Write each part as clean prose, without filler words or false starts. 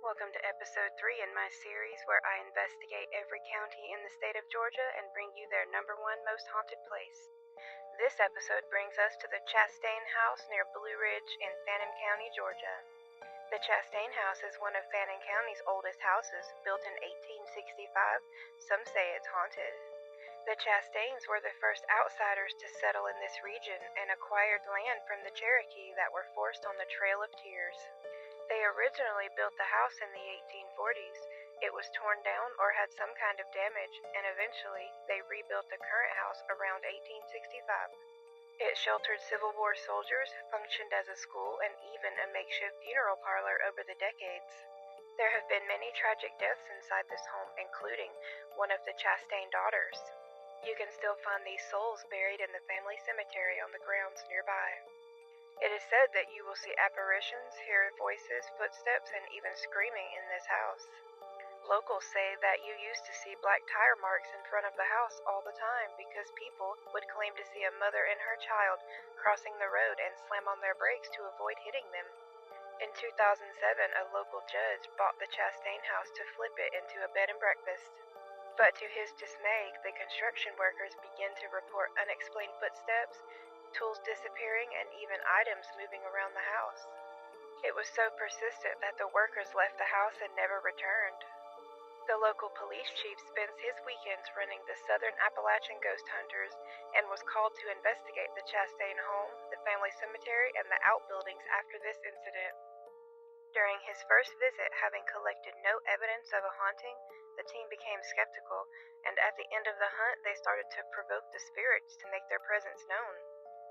Welcome to episode 3 in my series where I investigate every county in the state of Georgia and bring you their #1 most haunted place. This episode brings us to the Chastain house near Blue Ridge in Fannin County, Georgia. The Chastain house is one of Fannin County's oldest houses, built in 1865. Some say it's haunted. The Chastains were the first outsiders to settle in this region and acquired land from the Cherokee that were forced on the Trail of Tears. They originally built the house in the 1840s. It was torn down or had some kind of damage, and eventually they rebuilt the current house around 1865. It sheltered Civil War soldiers, functioned as a school, and even a makeshift funeral parlor over the decades. There have been many tragic deaths inside this home, including one of the Chastain daughters. You can still find these souls buried in the family cemetery on the grounds nearby. It is said that you will see apparitions, hear voices, footsteps, and even screaming in this house. Locals say that you used to see black tire marks in front of the house all the time because people would claim to see a mother and her child crossing the road and slam on their brakes to avoid hitting them. In 2007, a local judge bought the Chastain house to flip it into a bed and breakfast. But to his dismay, the construction workers began to report unexplained footsteps, tools disappearing, and even items moving around the house. It was so persistent that the workers left the house and never returned. The local police chief spends his weekends running the Southern Appalachian Ghost Hunters and was called to investigate the Chastain home, the family cemetery, and the outbuildings after this incident. During his first visit, having collected no evidence of a haunting, the team became skeptical, and at the end of the hunt, they started to provoke the spirits to make their presence known.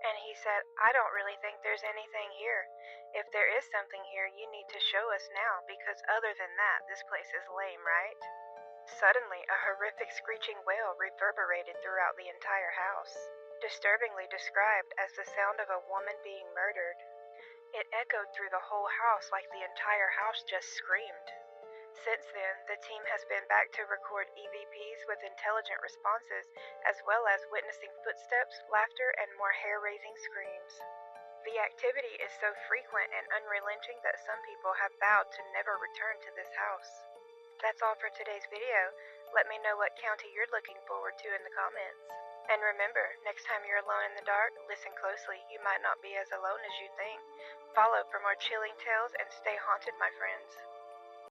And he said, "I don't really think there's anything here. If there is something here, you need to show us now, because other than that, this place is lame, right?" Suddenly, a horrific screeching wail reverberated throughout the entire house, disturbingly described as the sound of a woman being murdered. It echoed through the whole house like the entire house just screamed. Since then, the team has been back to record EVPs with intelligent responses, as well as witnessing footsteps, laughter, and more hair-raising screams. The activity is so frequent and unrelenting that some people have vowed to never return to this house. That's all for today's video. Let me know what county you're looking forward to in the comments. And remember, next time you're alone in the dark, listen closely. You might not be as alone as you think. Follow for more chilling tales and stay haunted, my friends.